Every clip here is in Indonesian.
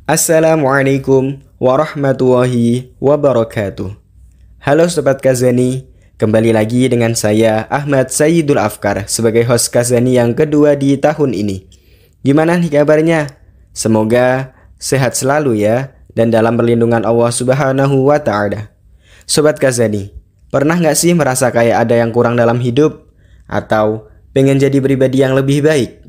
Assalamualaikum warahmatullahi wabarakatuh. Halo Sobat Kazani, kembali lagi dengan saya Ahmad Sayyidul Afkar sebagai host Kazani yang kedua di tahun ini. Gimana nih kabarnya? Semoga sehat selalu ya, dan dalam perlindungan Allah Subhanahu wa Ta'ala. Sobat Kazani, pernah gak sih merasa kayak ada yang kurang dalam hidup? Atau pengen jadi pribadi yang lebih baik?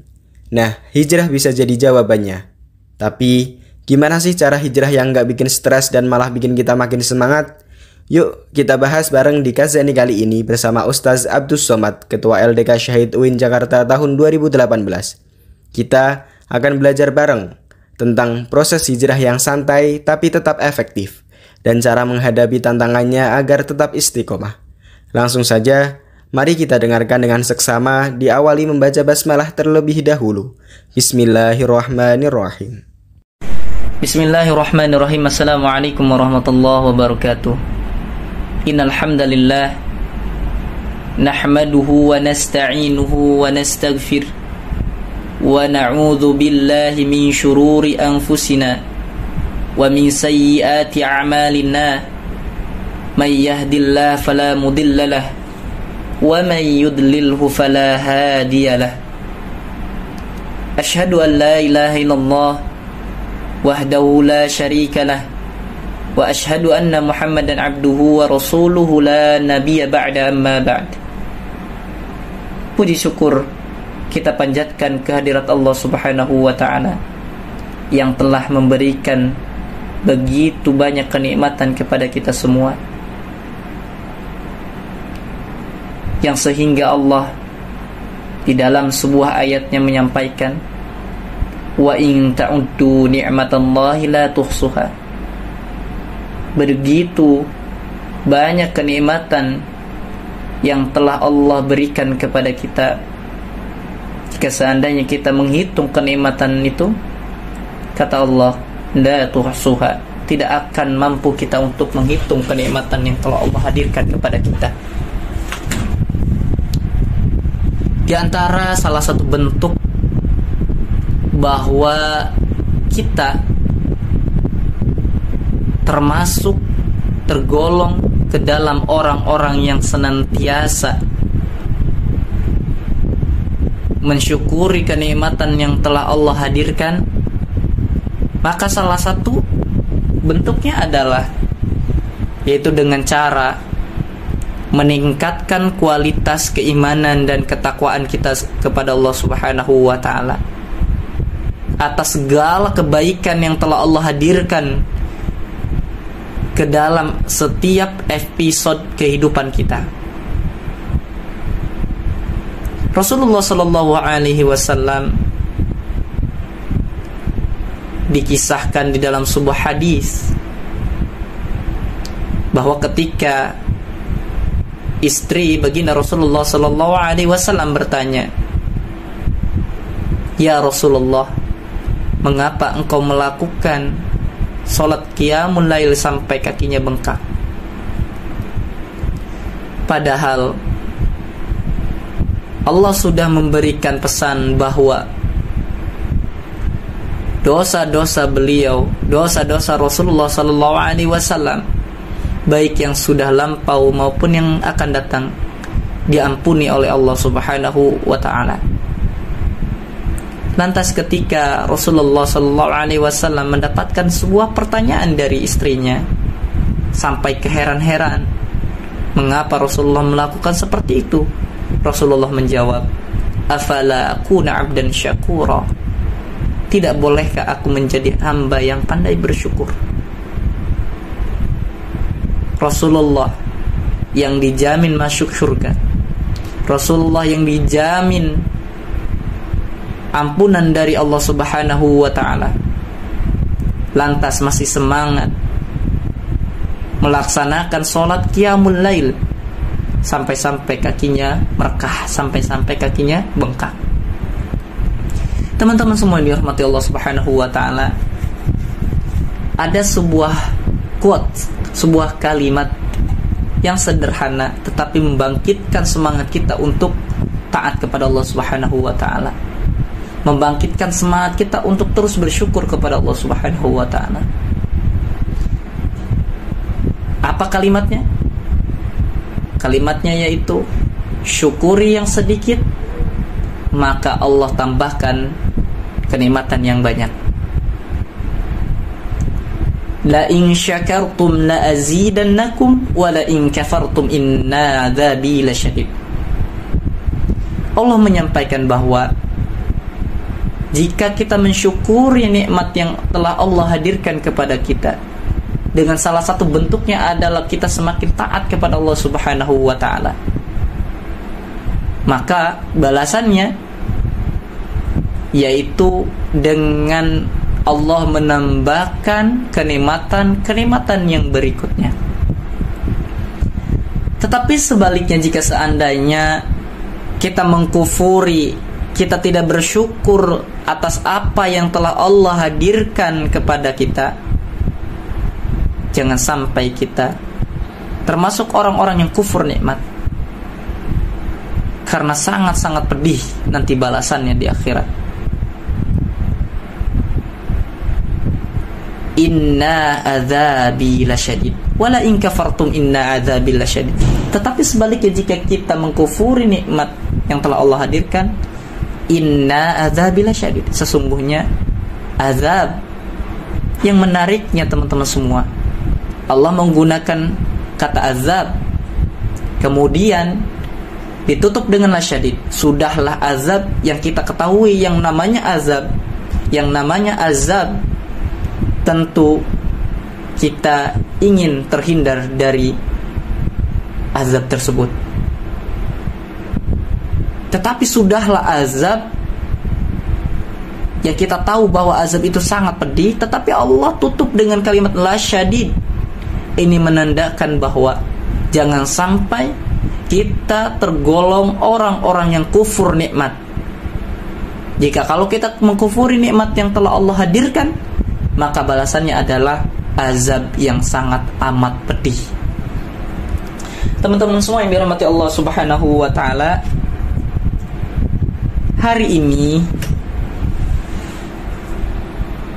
Nah, hijrah bisa jadi jawabannya. Tapi gimana sih cara hijrah yang gak bikin stres dan malah bikin kita makin semangat? Yuk kita bahas bareng di Kazani kali ini bersama Ustaz Abdus Somad, Ketua LDK Syahid UIN Jakarta tahun 2018. Kita akan belajar bareng tentang proses hijrah yang santai tapi tetap efektif, dan cara menghadapi tantangannya agar tetap istiqomah. Langsung saja, mari kita dengarkan dengan seksama, diawali membaca basmalah terlebih dahulu. Bismillahirrahmanirrahim. Bismillahirrahmanirrahim. Assalamualaikum warahmatullahi wabarakatuh. Innal hamdalillah nahmaduhu wa nasta'inuhu wa nastaghfir wa na'udzu billahi min shururi anfusina wa min sayyiati a'malina. May yahdihillahu fala mudhillalah wa may yudlilhu fala hadiyalah. Asyhadu an la ilaha illallah wahdahu la syarika lah wa asyhadu anna Muhammadan abduhu wa rasuluhu la nabiyya ba'da amma ba'd. Puji syukur kita panjatkan kehadirat Allah Subhanahu wa Ta'ala yang telah memberikan begitu banyak kenikmatan kepada kita semua, yang sehingga Allah di dalam sebuah ayatnya menyampaikan, wa in ta'uddu ni'matallahi la tuhsuha. Begitu banyak kenikmatan yang telah Allah berikan kepada kita. Jika seandainya kita menghitung kenikmatan itu, kata Allah, la tuhsuha, tidak akan mampu kita untuk menghitung kenikmatan yang telah Allah hadirkan kepada kita. Di antara salah satu bentuk bahwa kita termasuk tergolong ke dalam orang-orang yang senantiasa mensyukuri kenikmatan yang telah Allah hadirkan, maka salah satu bentuknya adalah yaitu dengan cara meningkatkan kualitas keimanan dan ketakwaan kita kepada Allah Subhanahu wa Ta'ala atas segala kebaikan yang telah Allah hadirkan ke dalam setiap episode kehidupan kita. Rasulullah Shallallahu Alaihi Wasallam dikisahkan di dalam sebuah hadis bahwa ketika istri baginda Rasulullah Shallallahu Alaihi Wasallam bertanya, "Ya Rasulullah, mengapa engkau melakukan sholat qiyamul lail sampai kakinya bengkak? Padahal Allah sudah memberikan pesan bahwa dosa-dosa beliau, dosa-dosa Rasulullah Sallallahu Alaihi Wasallam, baik yang sudah lampau maupun yang akan datang, diampuni oleh Allah Subhanahu wa Ta'ala." Lantas ketika Rasulullah Sallallahu Alaihi Wasallam mendapatkan sebuah pertanyaan dari istrinya, sampai keheran-heran mengapa Rasulullah melakukan seperti itu, Rasulullah menjawab, "Afala akuna 'abdan syakura? Tidak bolehkah aku menjadi hamba yang pandai bersyukur?" Rasulullah yang dijamin masuk surga, Rasulullah yang dijamin ampunan dari Allah Subhanahu wa Ta'ala, lantas masih semangat melaksanakan sholat qiyamul lail sampai-sampai kakinya merekah, sampai-sampai kakinya bengkak. Teman-teman semua yang dirahmati Allah Subhanahu wa Ta'ala, ada sebuah quote, sebuah kalimat yang sederhana tetapi membangkitkan semangat kita untuk taat kepada Allah Subhanahu wa Ta'ala. membangkitkan semangat kita untuk terus bersyukur kepada Allah Subhanahu wa taala. Apa kalimatnya? Kalimatnya yaitu syukuri yang sedikit, maka Allah tambahkan kenikmatan yang banyak. La in syakartum la azidannakum wa la in kafartum inna adzabi lasyadid. Allah menyampaikan bahwa jika kita mensyukuri nikmat yang telah Allah hadirkan kepada kita, dengan salah satu bentuknya adalah kita semakin taat kepada Allah Subhanahu wa taala, maka balasannya yaitu dengan Allah menambahkan kenikmatan yang berikutnya. Tetapi sebaliknya, jika seandainya kita mengkufuri, kita tidak bersyukur atas apa yang telah Allah hadirkan kepada kita, jangan sampai kita termasuk orang-orang yang kufur nikmat, karena sangat-sangat pedih nanti balasannya di akhirat. Inna adzabi lasyadid wala in kafartum inna adzabi lasyadid. Tetapi sebaliknya, jika kita mengkufuri nikmat yang telah Allah hadirkan, inna adzabi lasyadid, sesungguhnya azab. Yang menariknya teman-teman semua, Allah menggunakan kata azab, kemudian ditutup dengan lasyadid. Sudahlah azab yang kita ketahui, yang namanya azab. Yang namanya azab, tentu kita ingin terhindar dari azab tersebut. Tetapi sudahlah azab yang kita tahu bahwa azab itu sangat pedih, tetapi Allah tutup dengan kalimat lasyadid. Ini menandakan bahwa jangan sampai kita tergolong orang-orang yang kufur nikmat. Jika kalau kita mengkufuri nikmat yang telah Allah hadirkan, maka balasannya adalah azab yang sangat amat pedih. Teman-teman semua yang dirahmati Allah Subhanahu wa taala, hari ini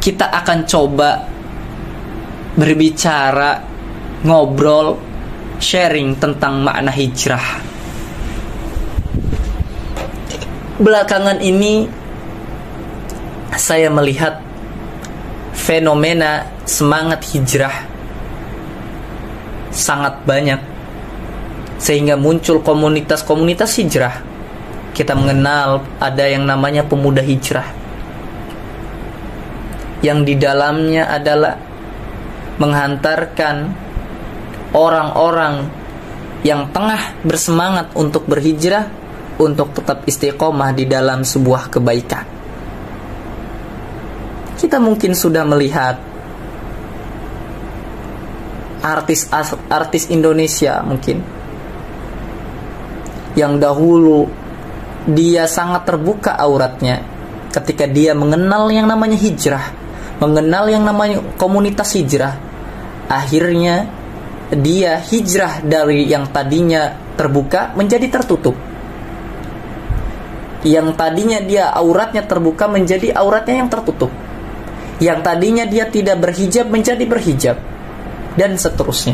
kita akan coba berbicara, ngobrol, sharing tentang makna hijrah. Belakangan ini saya melihat fenomena semangat hijrah sangat banyak, sehingga muncul komunitas-komunitas hijrah. Kita mengenal ada yang namanya pemuda hijrah, yang di dalamnya adalah menghantarkan orang-orang yang tengah bersemangat untuk berhijrah untuk tetap istiqomah di dalam sebuah kebaikan. Kita mungkin sudah melihat artis Indonesia mungkin yang dahulu dia sangat terbuka auratnya ketika dia mengenal yang namanya hijrah, mengenal yang namanya komunitas hijrah. Akhirnya dia hijrah dari yang tadinya terbuka menjadi tertutup. Yang tadinya dia auratnya terbuka menjadi auratnya yang tertutup. Yang tadinya dia tidak berhijab menjadi berhijab, dan seterusnya.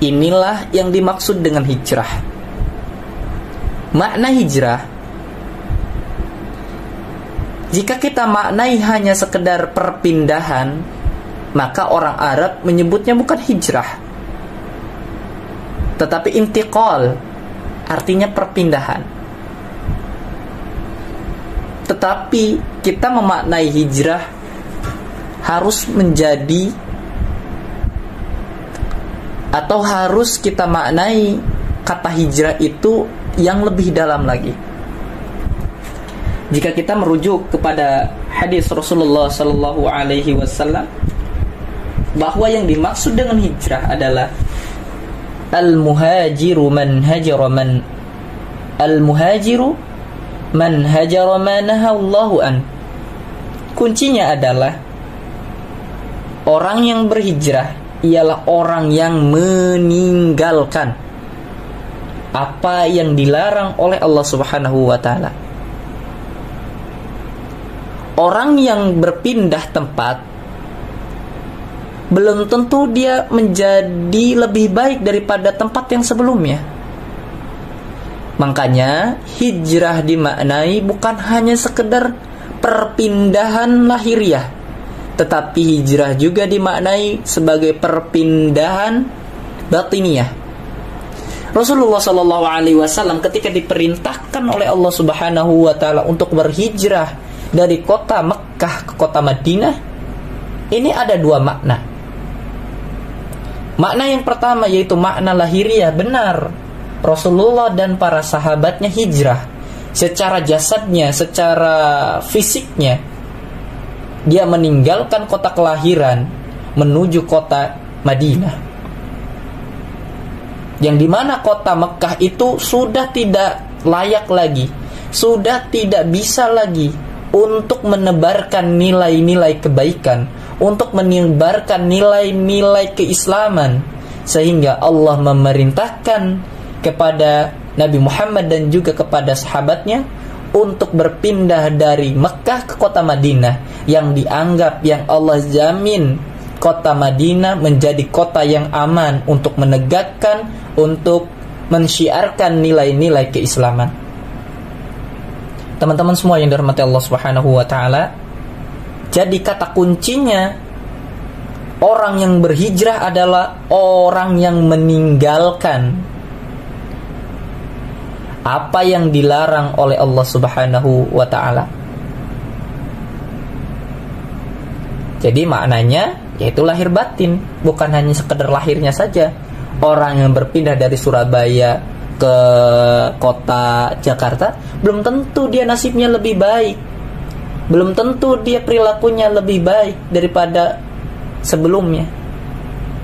Inilah yang dimaksud dengan hijrah. Makna hijrah, jika kita maknai hanya sekedar perpindahan, maka orang Arab menyebutnya bukan hijrah, tetapi intiqal, artinya perpindahan. Tetapi kita memaknai hijrah harus menjadi, atau harus kita maknai kata hijrah itu yang lebih dalam lagi. Jika kita merujuk kepada hadis Rasulullah sallallahu alaihi wasallam, bahwa yang dimaksud dengan hijrah adalah al-muhajiru man hajara ma nahallahu an. Kuncinya adalah orang yang berhijrah ialah orang yang meninggalkan apa yang dilarang oleh Allah Subhanahu wa taala. orang yang berpindah tempat belum tentu dia menjadi lebih baik daripada tempat yang sebelumnya. Makanya hijrah dimaknai bukan hanya sekedar perpindahan lahiriah, tetapi hijrah juga dimaknai sebagai perpindahan batiniah. Rasulullah SAW ketika diperintahkan oleh Allah Subhanahu wa Ta'ala untuk berhijrah dari kota Mekkah ke kota Madinah, ini ada dua makna. Makna yang pertama yaitu makna lahiriah, benar, Rasulullah dan para sahabatnya hijrah secara jasadnya, secara fisiknya. Dia meninggalkan kota kelahiran menuju kota Madinah, yang dimana kota Mekkah itu sudah tidak layak lagi, sudah tidak bisa lagi untuk menebarkan nilai-nilai kebaikan, untuk menebarkan nilai-nilai keislaman, sehingga Allah memerintahkan kepada Nabi Muhammad dan juga kepada sahabatnya untuk berpindah dari Mekkah ke kota Madinah, yang dianggap, yang Allah jamin kota Madinah menjadi kota yang aman untuk menegakkan, untuk mensyiarkan nilai-nilai keislaman. Teman-teman semua yang dirahmati Allah Subhanahu wa Ta'ala, jadi kata kuncinya orang yang berhijrah adalah orang yang meninggalkan apa yang dilarang oleh Allah Subhanahu wa Ta'ala. Jadi maknanya yaitu lahir batin, bukan hanya sekedar lahirnya saja. Orang yang berpindah dari Surabaya ke kota Jakarta belum tentu dia nasibnya lebih baik, belum tentu dia perilakunya lebih baik daripada sebelumnya.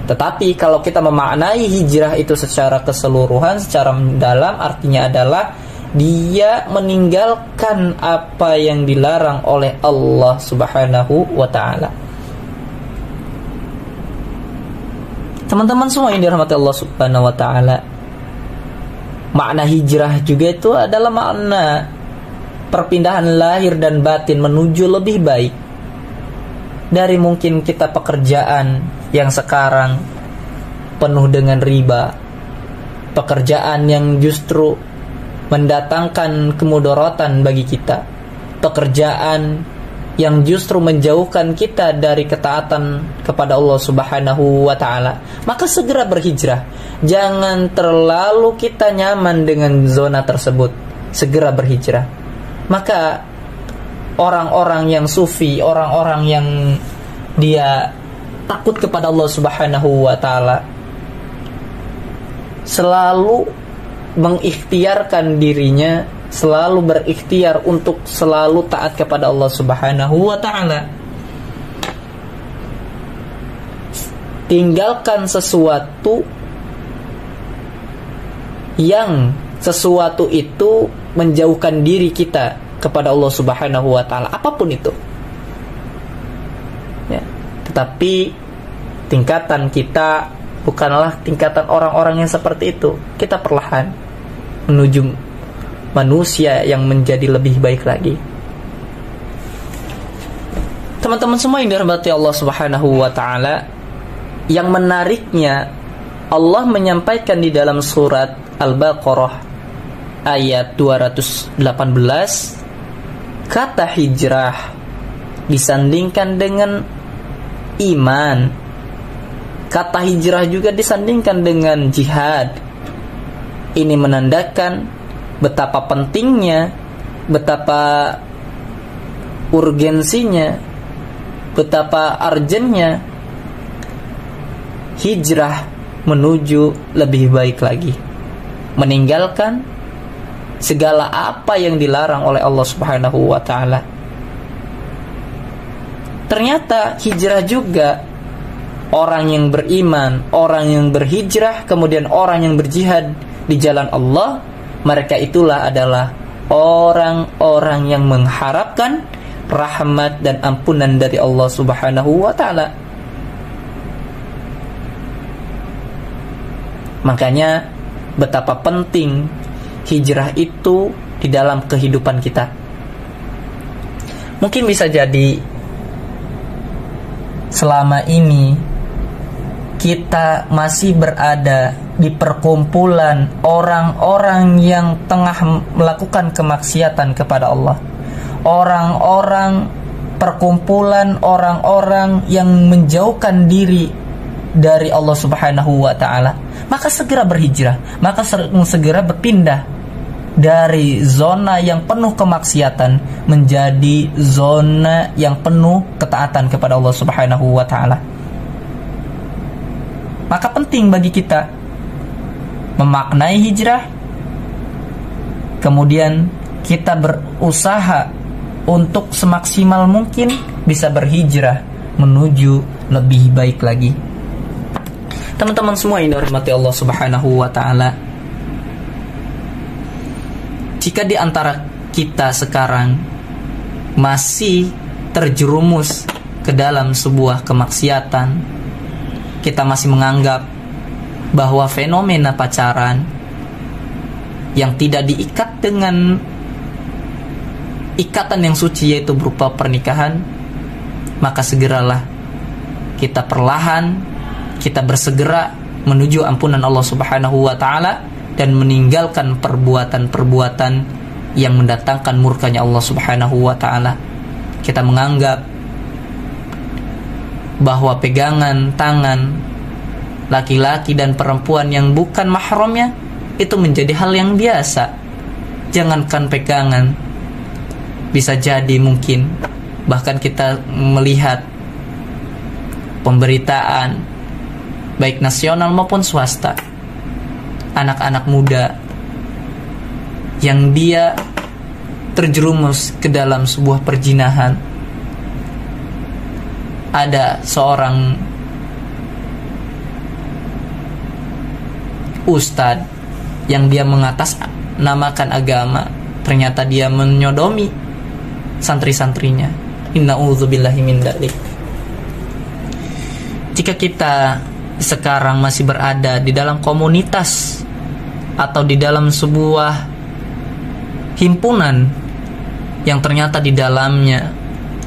Tetapi kalau kita memaknai hijrah itu secara keseluruhan, secara mendalam, artinya adalah dia meninggalkan apa yang dilarang oleh Allah Subhanahu wa Ta'ala. Teman-teman semua yang dirahmati Allah Subhanahu wa Ta'ala, makna hijrah juga itu adalah makna perpindahan lahir dan batin menuju lebih baik. Dari mungkin kita pekerjaan yang sekarang penuh dengan riba, pekerjaan yang justru mendatangkan kemudaratan bagi kita, pekerjaan yang justru menjauhkan kita dari ketaatan kepada Allah Subhanahu wa Ta'ala, maka segera berhijrah. Jangan terlalu kita nyaman dengan zona tersebut, segera berhijrah. Maka orang-orang yang sufi, orang-orang yang dia takut kepada Allah Subhanahu wa Ta'ala, selalu mengikhtiarkan dirinya, selalu berikhtiar untuk selalu taat kepada Allah Subhanahu wa Ta'ala. Tinggalkan sesuatu yang sesuatu itu menjauhkan diri kita kepada Allah Subhanahu wa Ta'ala, apapun itu ya. Tetapi tingkatan kita bukanlah tingkatan orang-orang yang seperti itu. Kita perlahan menuju manusia yang menjadi lebih baik lagi. Teman-teman semua yang dirahmati Allah Subhanahu wa Ta'ala, yang menariknya Allah menyampaikan di dalam surat Al-Baqarah ayat 218, kata hijrah disandingkan dengan iman. Kata hijrah juga disandingkan dengan jihad. Ini menandakan betapa pentingnya, betapa urgensinya, betapa urgentnya hijrah menuju lebih baik lagi, meninggalkan segala apa yang dilarang oleh Allah Subhanahu wa Ta'ala. Ternyata hijrah juga orang yang beriman, orang yang berhijrah, kemudian orang yang berjihad di jalan Allah, mereka itulah adalah orang-orang yang mengharapkan rahmat dan ampunan dari Allah Subhanahu wa Ta'ala. Makanya betapa penting hijrah itu di dalam kehidupan kita. Mungkin bisa jadi selama ini kita masih berada di perkumpulan orang-orang yang tengah melakukan kemaksiatan kepada Allah. Orang-orang, perkumpulan orang-orang yang menjauhkan diri dari Allah Subhanahu wa ta'ala. Maka segera berhijrah, maka segera berpindah dari zona yang penuh kemaksiatan menjadi zona yang penuh ketaatan kepada Allah Subhanahu wa ta'ala. Maka penting bagi kita memaknai hijrah, kemudian kita berusaha untuk semaksimal mungkin bisa berhijrah menuju lebih baik lagi. Teman-teman semua yang dirahmati Allah Subhanahu wa ta'ala, jika di antara kita sekarang masih terjerumus ke dalam sebuah kemaksiatan, kita masih menganggap bahwa fenomena pacaran yang tidak diikat dengan ikatan yang suci, yaitu berupa pernikahan, maka segeralah kita perlahan, kita bersegera menuju ampunan Allah Subhanahu wa ta'ala dan meninggalkan perbuatan-perbuatan yang mendatangkan murkanya Allah Subhanahu wa ta'ala. Kita menganggap bahwa pegangan tangan laki-laki dan perempuan yang bukan mahramnya itu menjadi hal yang biasa. Jangankan pegangan, bisa jadi mungkin bahkan kita melihat pemberitaan baik nasional maupun swasta, anak-anak muda yang dia terjerumus ke dalam sebuah perzinahan. Ada seorang ustadz yang dia mengatasnamakan agama, ternyata dia menyodomi santri-santrinya. Inna'udzubillahi min dzalik. Jika kita sekarang masih berada di dalam komunitas atau di dalam sebuah himpunan yang ternyata di dalamnya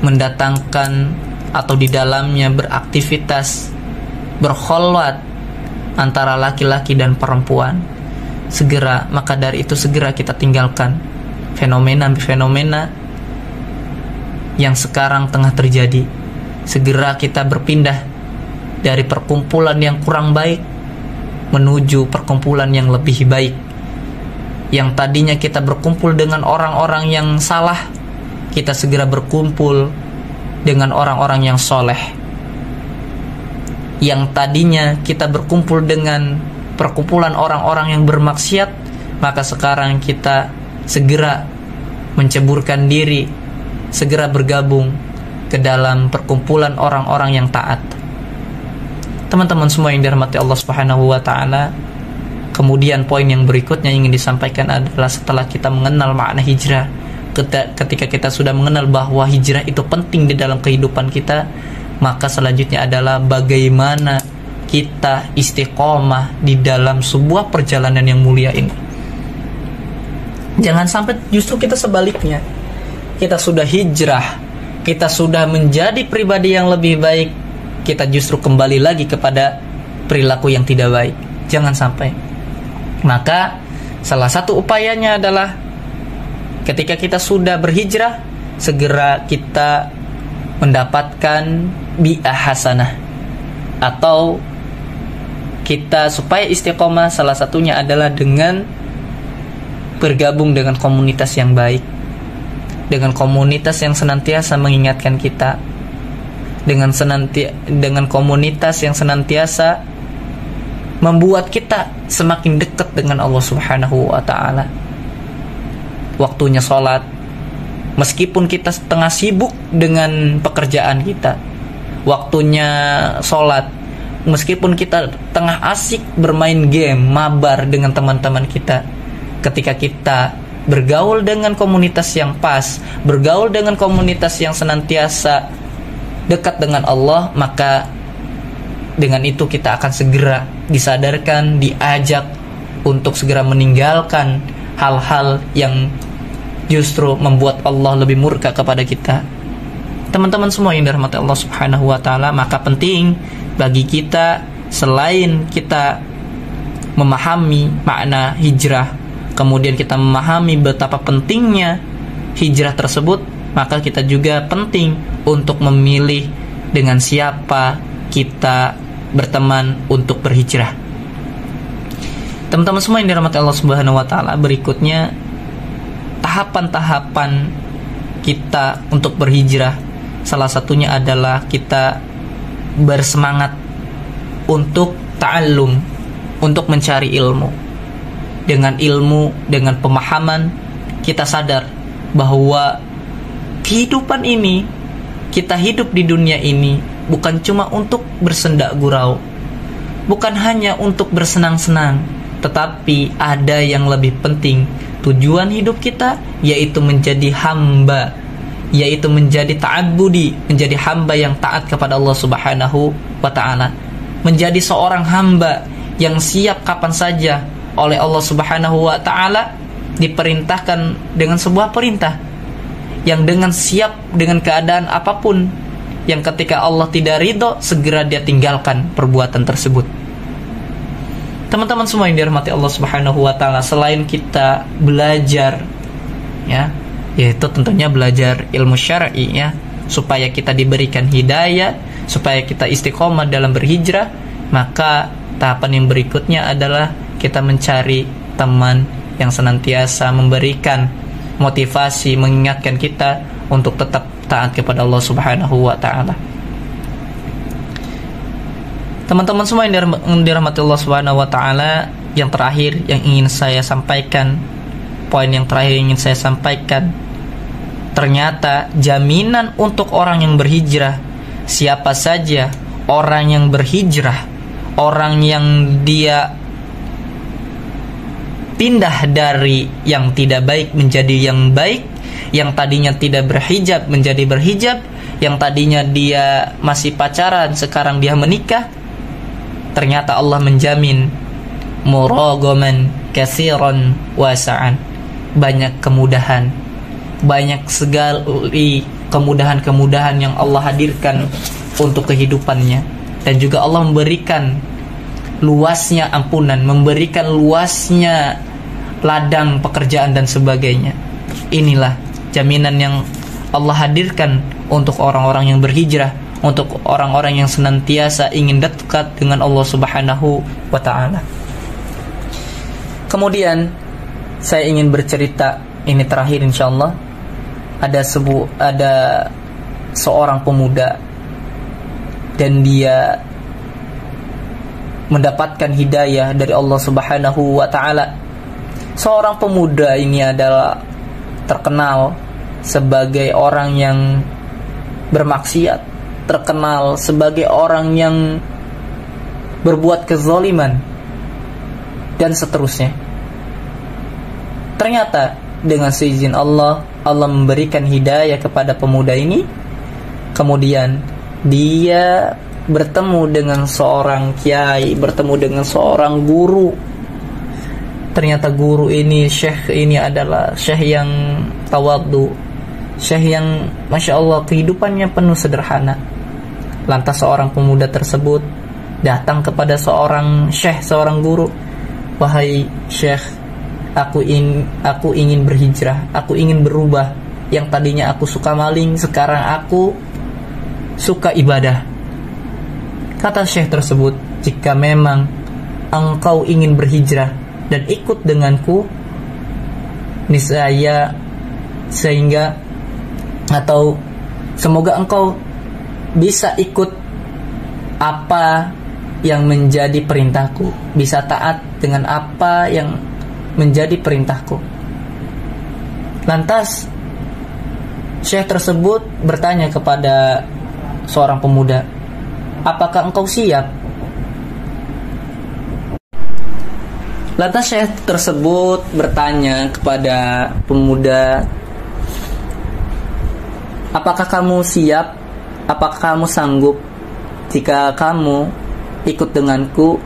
mendatangkan atau di dalamnya beraktivitas berkholwat antara laki-laki dan perempuan, maka dari itu segera kita tinggalkan fenomena-fenomena yang sekarang tengah terjadi. Segera kita berpindah dari perkumpulan yang kurang baik menuju perkumpulan yang lebih baik. Yang tadinya kita berkumpul dengan orang-orang yang salah, kita segera berkumpul dengan orang-orang yang soleh. Yang tadinya kita berkumpul dengan perkumpulan orang-orang yang bermaksiat, maka sekarang kita segera menceburkan diri, segera bergabung ke dalam perkumpulan orang-orang yang taat. Teman-teman semua yang dirahmati Allah Subhanahu wa ta'ala, kemudian poin yang berikutnya ingin disampaikan adalah setelah kita mengenal makna hijrah, ketika kita sudah mengenal bahwa hijrah itu penting di dalam kehidupan kita, maka selanjutnya adalah bagaimana kita istiqomah di dalam sebuah perjalanan yang mulia ini. Jangan sampai justru kita sebaliknya, kita sudah hijrah, kita sudah menjadi pribadi yang lebih baik, kita justru kembali lagi kepada perilaku yang tidak baik. Jangan sampai. Maka salah satu upayanya adalah ketika kita sudah berhijrah, segera kita mendapatkan bi'ah hasanah, atau kita supaya istiqomah salah satunya adalah dengan bergabung dengan komunitas yang baik, dengan komunitas yang senantiasa mengingatkan kita, dengan komunitas yang senantiasa membuat kita semakin dekat dengan Allah Subhanahu wa ta'ala. Waktunya sholat, meskipun kita tengah sibuk dengan pekerjaan kita, waktunya sholat, meskipun kita tengah asik bermain game, mabar dengan teman-teman kita, ketika kita bergaul dengan komunitas yang pas, bergaul dengan komunitas yang senantiasa dekat dengan Allah, maka dengan itu kita akan segera disadarkan, diajak untuk segera meninggalkan hal-hal yang justru membuat Allah lebih murka kepada kita. Teman-teman semua yang dirahmati Allah Subhanahu wa taala, maka penting bagi kita selain kita memahami makna hijrah, kemudian kita memahami betapa pentingnya hijrah tersebut, maka kita juga penting untuk memilih dengan siapa kita berteman untuk berhijrah. Teman-teman semua yang dirahmati Allah Subhanahu wa taala, berikutnya tahapan-tahapan kita untuk berhijrah, salah satunya adalah kita bersemangat untuk ta'allum, untuk mencari ilmu. Dengan ilmu, dengan pemahaman, kita sadar bahwa kehidupan ini, kita hidup di dunia ini bukan cuma untuk bersendak gurau, bukan hanya untuk bersenang-senang, tetapi ada yang lebih penting. Tujuan hidup kita yaitu menjadi hamba, yaitu menjadi ta'abbudi, menjadi hamba yang taat kepada Allah Subhanahu wa ta'ala, menjadi seorang hamba yang siap kapan saja oleh Allah Subhanahu wa ta'ala diperintahkan dengan sebuah perintah, yang dengan siap dengan keadaan apapun, yang ketika Allah tidak ridho segera dia tinggalkan perbuatan tersebut. Teman-teman semua yang dirahmati Allah Subhanahu wa ta'ala, selain kita belajar ya, yaitu tentunya belajar ilmu syar'i ya, supaya kita diberikan hidayah, supaya kita istiqomah dalam berhijrah, maka tahapan yang berikutnya adalah kita mencari teman yang senantiasa memberikan motivasi, mengingatkan kita untuk tetap taat kepada Allah Subhanahu wa ta'ala. Teman-teman semua yang dirahmati Allah Subhanahu wa ta'ala, yang terakhir yang ingin saya sampaikan, poin yang terakhir yang ingin saya sampaikan, ternyata jaminan untuk orang yang berhijrah, siapa saja orang yang berhijrah, orang yang dia pindah dari yang tidak baik menjadi yang baik, yang tadinya tidak berhijab menjadi berhijab, yang tadinya dia masih pacaran sekarang dia menikah, ternyata Allah menjamin muragaman katsiran wasa'an, banyak kemudahan, banyak sekali kemudahan-kemudahan yang Allah hadirkan untuk kehidupannya. Dan juga Allah memberikan luasnya ampunan, memberikan luasnya ladang pekerjaan dan sebagainya. Inilah jaminan yang Allah hadirkan untuk orang-orang yang berhijrah, untuk orang-orang yang senantiasa ingin dekat dengan Allah Subhanahu wa ta'ala. Kemudian saya ingin bercerita, ini terakhir insyaallah. Ada seorang pemuda, dan dia mendapatkan hidayah dari Allah Subhanahu wa ta'ala. Seorang pemuda ini adalah terkenal sebagai orang yang bermaksiat, terkenal sebagai orang yang berbuat kezaliman dan seterusnya. Ternyata dengan seizin Allah, Allah memberikan hidayah kepada pemuda ini. Kemudian dia bertemu dengan seorang kiai, bertemu dengan seorang guru. Ternyata guru ini, syekh ini adalah syekh yang tawadhu, syekh yang Masya Allah kehidupannya penuh sederhana. Lantas seorang pemuda tersebut datang kepada seorang syekh, seorang guru. Wahai syekh, aku ingin berhijrah, aku ingin berubah. Yang tadinya aku suka maling, sekarang aku suka ibadah. Kata syekh tersebut, jika memang engkau ingin berhijrah dan ikut denganku, niscaya semoga engkau bisa ikut apa yang menjadi perintahku, bisa taat dengan apa yang menjadi perintahku. Lantas syekh tersebut bertanya kepada seorang pemuda, apakah engkau siap? Lantas syekh tersebut bertanya kepada pemuda, apakah kamu siap? Apakah kamu sanggup jika kamu ikut denganku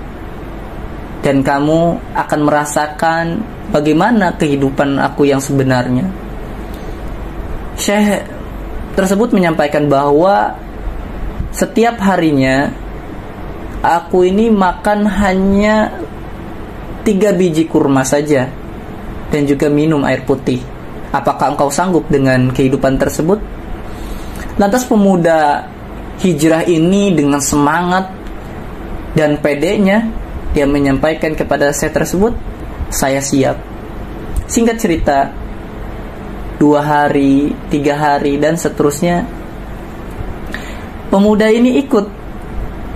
dan kamu akan merasakan bagaimana kehidupan aku yang sebenarnya? Syekh tersebut menyampaikan bahwa setiap harinya aku ini makan hanya 3 biji kurma saja dan juga minum air putih. Apakah engkau sanggup dengan kehidupan tersebut? Lantas pemuda hijrah ini dengan semangat dan pedenya dia menyampaikan kepada saya tersebut, saya siap. Singkat cerita, 2 hari, 3 hari dan seterusnya, pemuda ini ikut.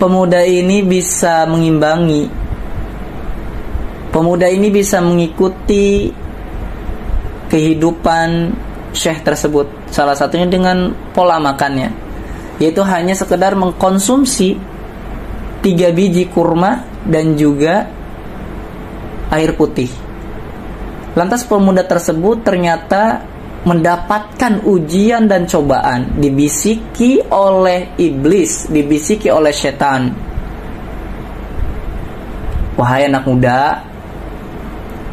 Pemuda ini bisa mengimbangi. Pemuda ini bisa mengikuti kehidupan syekh tersebut. Salah satunya dengan pola makannya, yaitu hanya sekedar mengkonsumsi 3 biji kurma dan juga air putih. Lantas pemuda tersebut ternyata mendapatkan ujian dan cobaan, dibisiki oleh iblis, dibisiki oleh setan. Wahai anak muda,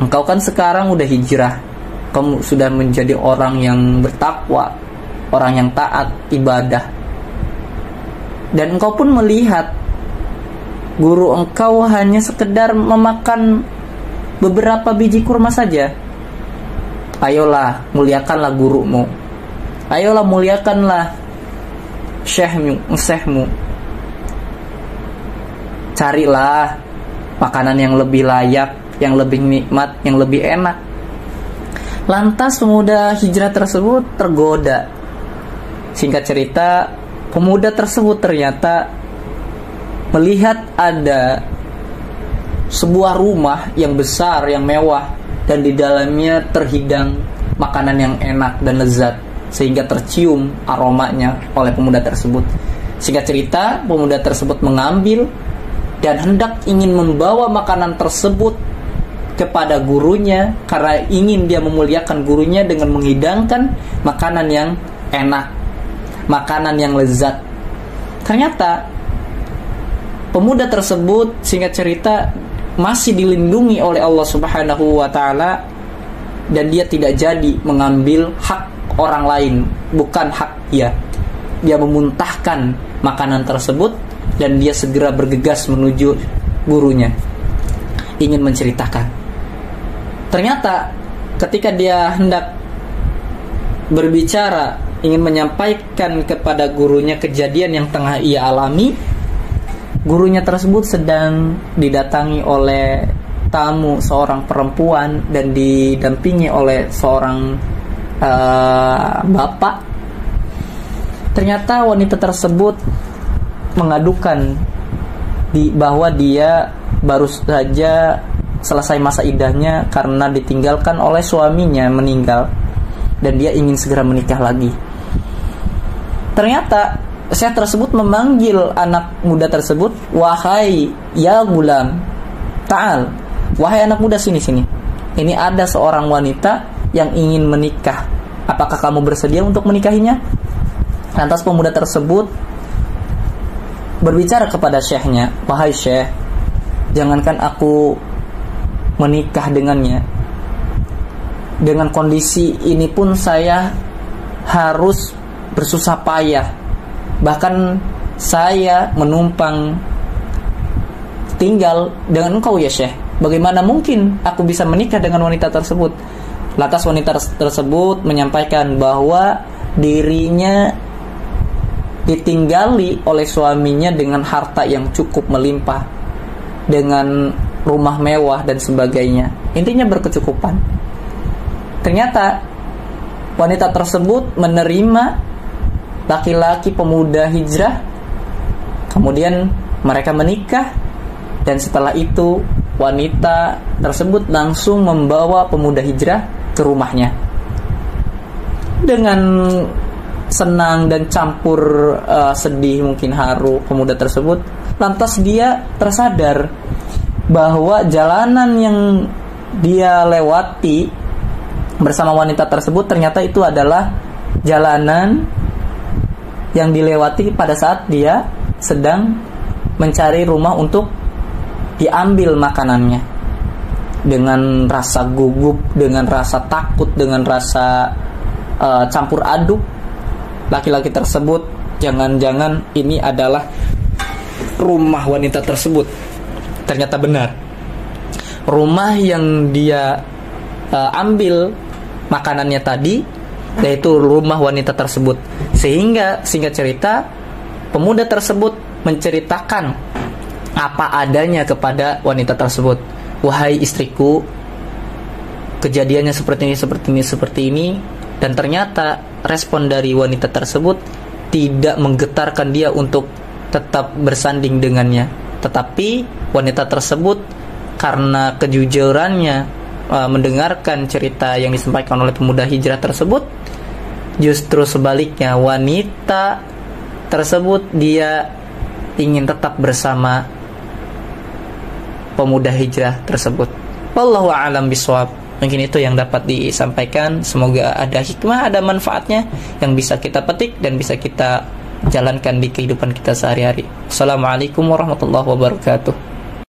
engkau kan sekarang udah hijrah, kamu sudah menjadi orang yang bertakwa, orang yang taat ibadah, dan engkau pun melihat guru engkau hanya sekedar memakan beberapa biji kurma saja. Ayolah, muliakanlah gurumu. Ayolah, muliakanlah syekhmu. Carilah makanan yang lebih layak, yang lebih nikmat, yang lebih enak. Lantas pemuda hijrah tersebut tergoda. Singkat cerita, pemuda tersebut ternyata melihat ada sebuah rumah yang besar, yang mewah, dan di dalamnya terhidang makanan yang enak dan lezat, sehingga tercium aromanya oleh pemuda tersebut. Singkat cerita, pemuda tersebut mengambil dan hendak ingin membawa makanan tersebut kepada gurunya, karena ingin dia memuliakan gurunya dengan menghidangkan makanan yang enak, makanan yang lezat. Ternyata pemuda tersebut, singkat cerita, masih dilindungi oleh Allah Subhanahu wa ta'ala, dan dia tidak jadi mengambil hak orang lain, bukan hak dia. Dia memuntahkan makanan tersebut dan dia segera bergegas menuju gurunya, ingin menceritakan. Ternyata ketika dia hendak berbicara, ingin menyampaikan kepada gurunya kejadian yang tengah ia alami, gurunya tersebut sedang didatangi oleh tamu, seorang perempuan, dan didampingi oleh seorang bapak. Ternyata wanita tersebut mengadukan bahwa dia baru saja selesai masa iddahnya karena ditinggalkan oleh suaminya, meninggal, dan dia ingin segera menikah lagi. Ternyata syekh tersebut memanggil anak muda tersebut, "Wahai ya gulam, ta'al." Wahai anak muda, sini. Ini ada seorang wanita yang ingin menikah. Apakah kamu bersedia untuk menikahinya? Lantas pemuda tersebut berbicara kepada syekhnya, "Wahai syekh, jangankan aku menikah dengannya, dengan kondisi ini pun saya harus bersusah payah. Bahkan saya menumpang tinggal dengan engkau ya syekh. Bagaimana mungkin aku bisa menikah dengan wanita tersebut?" Lantas wanita tersebut menyampaikan bahwa dirinya ditinggali oleh suaminya dengan harta yang cukup melimpah, dengan rumah mewah dan sebagainya. Intinya berkecukupan. Ternyata wanita tersebut menerima laki-laki pemuda hijrah. Kemudian mereka menikah, dan setelah itu wanita tersebut langsung membawa pemuda hijrah ke rumahnya. Dengan senang dan campur sedih, mungkin haru, pemuda tersebut lantas dia tersadar bahwa jalanan yang dia lewati bersama wanita tersebut ternyata itu adalah jalanan yang dilewati pada saat dia sedang mencari rumah untuk diambil makanannya. Dengan rasa gugup, dengan rasa takut, dengan rasa campur aduk, laki-laki tersebut jangan-jangan ini adalah rumah wanita tersebut. Ternyata benar, rumah yang dia ambil makanannya tadi yaitu rumah wanita tersebut. Sehingga singkat cerita, pemuda tersebut menceritakan apa adanya kepada wanita tersebut. Wahai istriku, kejadiannya seperti ini. Dan ternyata respon dari wanita tersebut tidak menggetarkan dia untuk tetap bersanding dengannya. Tetapi wanita tersebut karena kejujurannya mendengarkan cerita yang disampaikan oleh pemuda hijrah tersebut, justru sebaliknya, wanita tersebut dia ingin tetap bersama pemuda hijrah tersebut. Wallahu a'lam bishawab. Mungkin itu yang dapat disampaikan. Semoga ada hikmah, ada manfaatnya yang bisa kita petik dan bisa kita jalankan di kehidupan kita sehari-hari. Assalamualaikum warahmatullahi wabarakatuh.